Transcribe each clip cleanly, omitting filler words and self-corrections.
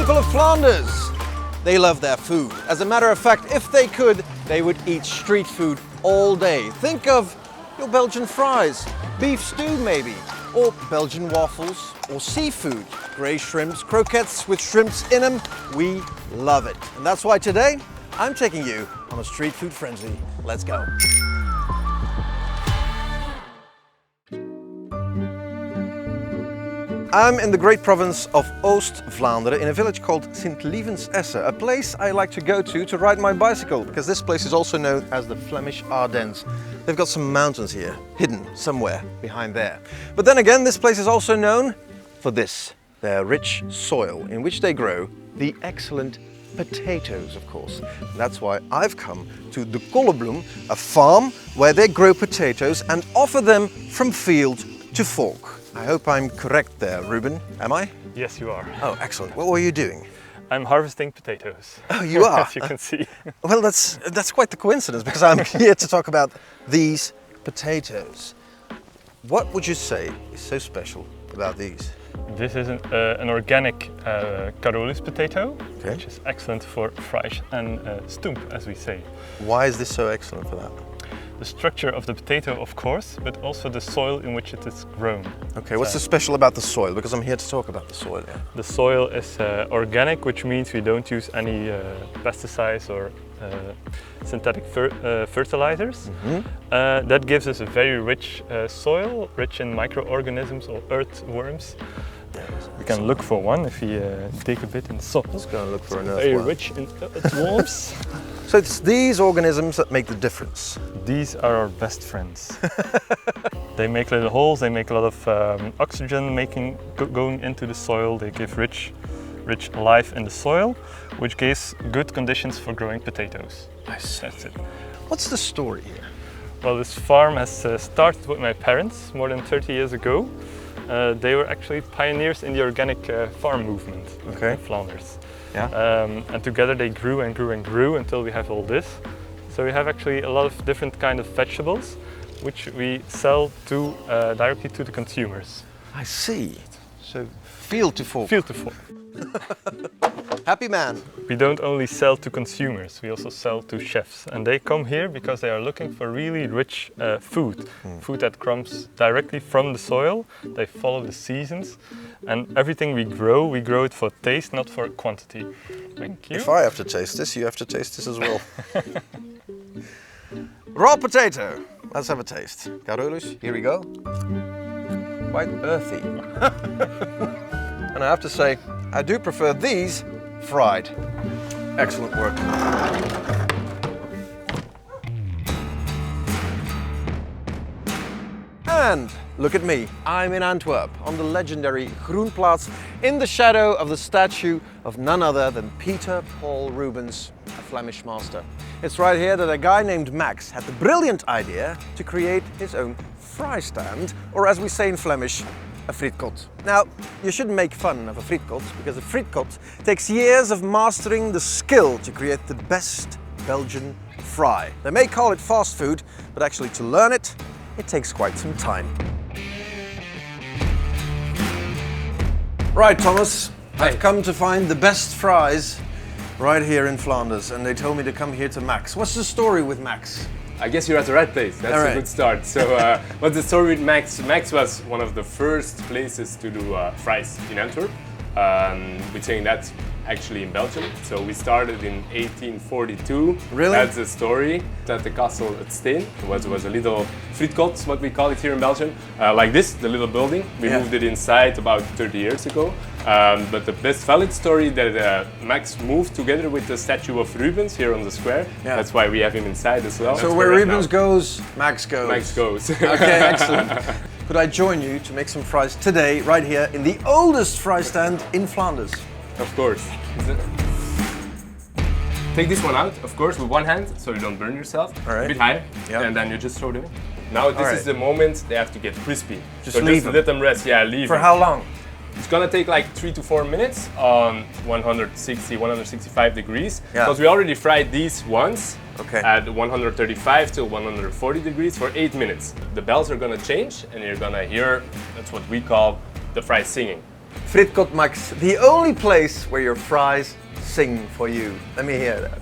people of Flanders. They love their food. As a matter of fact, if they could, they would eat street food all day. Think of your Belgian fries, beef stew maybe, or Belgian waffles, or seafood, grey shrimps, croquettes with shrimps in them. We love it. And that's why today, I'm taking you on a street food frenzy. Let's go. I'm in the great province of Oost-Vlaanderen in a village called Sint-Lievens-Esse, a place I like to go to ride my bicycle, because this place is also known as the Flemish Ardennes. They've got some mountains here, hidden somewhere behind there. But then again, this place is also known for this, their rich soil in which they grow the excellent potatoes, of course. And that's why I've come to the Kollebloem, a farm where they grow potatoes and offer them from field to fork. I hope I'm correct there, Ruben. Am I? Yes, you are. Oh, excellent. What were you doing? I'm harvesting potatoes. Oh, you are? As you can see. Well, that's quite the coincidence, because I'm here to talk about these potatoes. What would you say is so special about these? This is an organic Carolus potato, Okay. which is excellent for frisch and stoemp, as we say. Why is this so excellent for that? The structure of the potato, of course, but also the soil in which it is grown. Okay, what's so special about the soil? Because I'm here to talk about the soil. Yeah. The soil is organic, which means we don't use any pesticides or synthetic fertilizers. Mm-hmm. That gives us a very rich soil, rich in microorganisms or earthworms. We can look for one if we dig a bit in the soil. Let's go and look for an Very earthworm. rich in earthworms. So it's these organisms that make the difference. These are our best friends. They make little holes, they make a lot of oxygen going into the soil. They give rich life in the soil, which gives good conditions for growing potatoes. Nice. That's it. What's the story here? Well, this farm has started with my parents more than 30 years ago. They were actually pioneers in the organic farm movement in Flanders. Yeah. And together they grew and grew and grew until we have all this. So we have actually a lot of different kind of vegetables, which we sell to directly to the consumers. I see. So field to fork. Field to fork. Happy man. We don't only sell to consumers, we also sell to chefs. And they come here because they are looking for really rich food. Food that comes directly from the soil. They follow the seasons. And everything we grow it for taste, not for quantity. Thank you. If I have to taste this, you have to taste this as well. Raw potato. Let's have a taste. Carolus, here we go. Quite earthy. And I have to say, I do prefer these fried. Excellent work. And look at me, I'm in Antwerp on the legendary Groenplaats in the shadow of the statue of none other than Peter Paul Rubens, a Flemish master. It's right here that a guy named Max had the brilliant idea to create his own fry stand, or as we say in Flemish, a fritkot. Now, you shouldn't make fun of a fritkot, because a fritkot takes years of mastering the skill to create the best Belgian fry. They may call it fast food, but actually to learn it, it takes quite some time. Right, Thomas, I've come to find the best fries right here in Flanders, and they told me to come here to Max. What's the story with Max? I guess you're at the right place. That's a good start. So, what's the story with Max? Max was one of the first places to do fries in Antwerp. We're saying that's actually in Belgium. So we started in 1842. Really? That's the story. At the castle at Steen. It was a little fritkot, what we call it here in Belgium. Like this, the little building. We moved it inside about 30 years ago. But the best valid story that Max moved together with the statue of Rubens here on the square. Yeah. That's why we have him inside as well. So where Rubens goes, Max goes. Max goes. Okay, excellent. Could I join you to make some fries today, right here in the oldest fry stand in Flanders? Of course. Take this one out, of course, with one hand, so you don't burn yourself. All right. A bit higher, and then you just throw them in. Now this is the moment they have to get crispy. Just leave let them rest. Yeah, leave For them. how long? It's gonna take like 3 to 4 minutes on 160, 165 degrees. Yeah. Because we already fried these once Okay. at 135 to 140 degrees for 8 minutes. The bells are gonna change and you're gonna hear, that's what we call the fry singing. Fritkot Max, the only place where your fries sing for you. Let me hear that.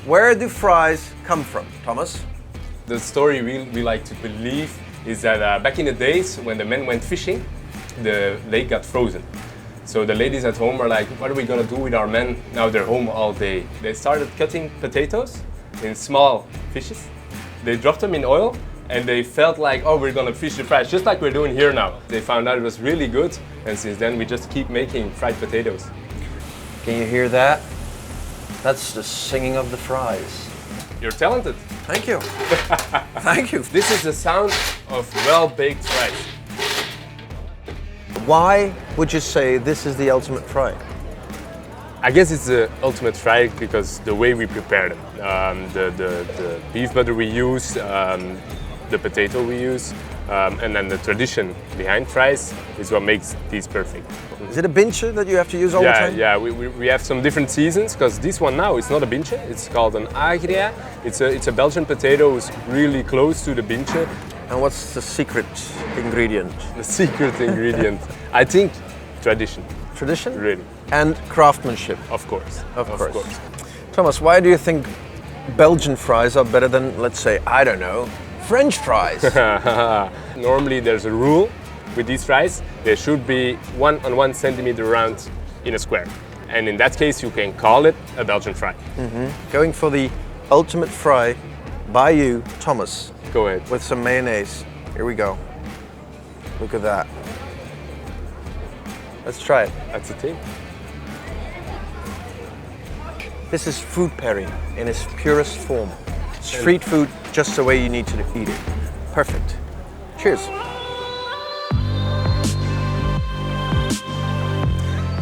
Where do fries come from, Thomas? The story we like to believe is that back in the days when the men went fishing, the lake got frozen. So the ladies at home are like, what are we gonna do with our men? Now they're home all day. They started cutting potatoes in small fishes. They dropped them in oil and they felt like, oh, we're gonna fish the fries, just like we're doing here now. They found out it was really good, and since then we just keep making fried potatoes. Can you hear that? That's the singing of the fries. You're talented. Thank you. Thank you. This is the sound of well-baked fries. Why would you say this is the ultimate fry? I guess it's the ultimate fry because the way we prepare them. The beef butter we use, the potato we use, and then the tradition behind fries is what makes these perfect. Is it a binche that you have to use all the time? Yeah, we have some different seasons because this one now is not a binche, it's called an agria. It's a Belgian potato, it's really close to the binche. And what's the secret ingredient? The secret ingredient, I think, tradition. Tradition? Really. And craftsmanship. Of course. Of course. Thomas, why do you think Belgian fries are better than, let's say, I don't know, French fries? Normally there's a rule with these fries. They should be 1 on 1 centimeter round in a square. And in that case, you can call it a Belgian fry. Going for the ultimate fry by you, Thomas. Go ahead. With some mayonnaise. Here we go. Look at that. Let's try it. That's the thing. This is food pairing in its purest form. Street food just the way you need to eat it. Perfect. Cheers.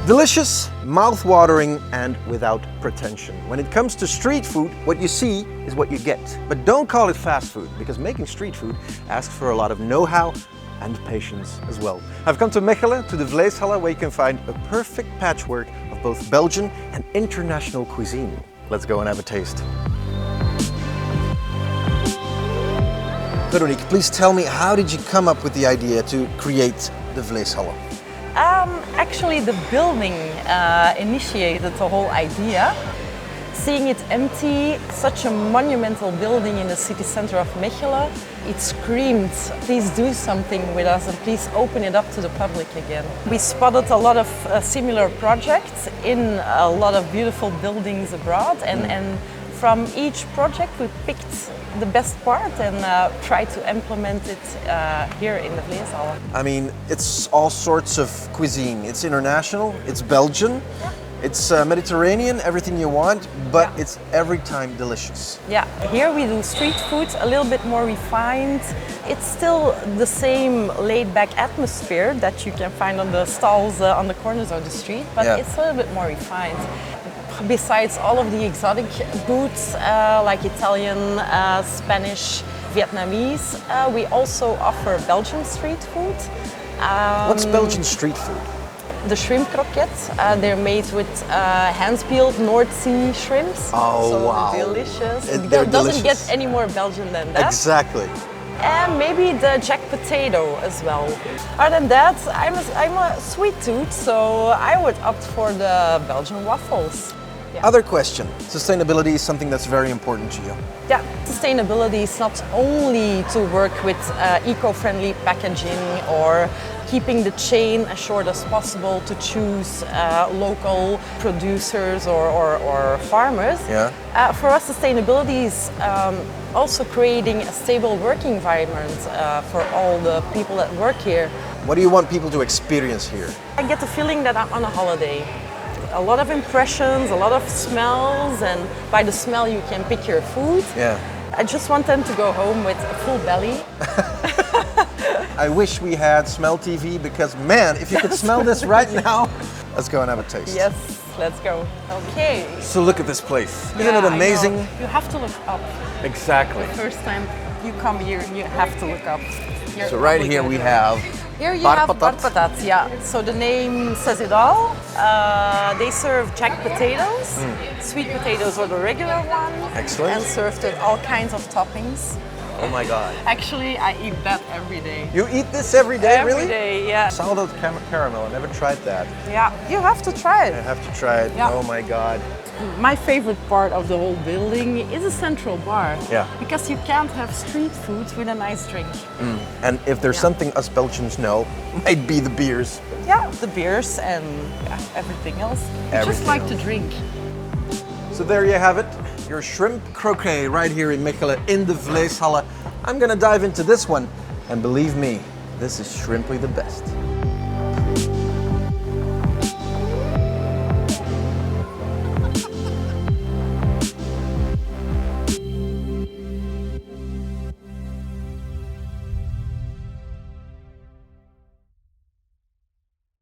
Delicious, mouth-watering, and without pretension. When it comes to street food, what you see is what you get. But don't call it fast food, because making street food asks for a lot of know-how and patience as well. I've come to Mechelen, to the Vleeshalle, where you can find a perfect patchwork of both Belgian and international cuisine. Let's go and have a taste. Veronique, please tell me, how did you come up with the idea to create the Vleeshalle? Actually, the building initiated the whole idea. Seeing it empty, such a monumental building in the city center of Mechelen, it screamed, please do something with us and please open it up to the public again. We spotted a lot of similar projects in a lot of beautiful buildings abroad, and from each project we picked the best part and tried to implement it here in the Vleeshalle. I mean, it's all sorts of cuisine. It's international, it's Belgian, it's Mediterranean, everything you want, but it's every time delicious. Yeah, here we do street food, a little bit more refined. It's still the same laid-back atmosphere that you can find on the stalls on the corners of the street, but it's a little bit more refined. Besides all of the exotic foods like Italian, Spanish, Vietnamese, we also offer Belgian street food. What's Belgian street food? The shrimp croquettes, they're made with hand-peeled North Sea shrimps. Oh, so wow. Delicious. It doesn't delicious. get any more Belgian than that. Exactly. And maybe the jack potato as well. Other than that, I'm a sweet tooth, so I would opt for the Belgian waffles. Yeah. Other question. Sustainability is something that's very important to you. Yeah, sustainability is not only to work with eco-friendly packaging or keeping the chain as short as possible to choose local producers or farmers. Yeah. For us, sustainability is also creating a stable working environment for all the people that work here. What do you want people to experience here? I get the feeling that I'm on a holiday. A lot of impressions, a lot of smells, and by the smell you can pick your food. Yeah. I just want them to go home with a full belly. I wish we had Smell TV because, man, if you could smell this right now, let's go and have a taste. Yes, let's go. Okay. So look at this place. Isn't Yeah, it amazing? I know. You have to look up. Exactly. The first time you come here, you have to look up. You're So right probably here gonna we do it. have Here you bar have patat. bar patat, yeah. So the name says it all. They serve jack potatoes, sweet potatoes or the regular one. Excellent. And served with all kinds of toppings. Oh my God. Actually, I eat that every day. You eat this every day, really? Every day, yeah. Salted caramel, I never tried that. Yeah, you have to try I it. have to try it. Yeah. Oh my God. My favorite part of the whole building is a central bar. Yeah. Because you can't have street food with a nice drink. And if there's something us Belgians know, might be the beers. Yeah, the beers and everything else. We just like to drink. So there you have it, your shrimp croquet right here in Mechelen in the Vleeshalle. I'm gonna dive into this one, and believe me, this is shrimply the best.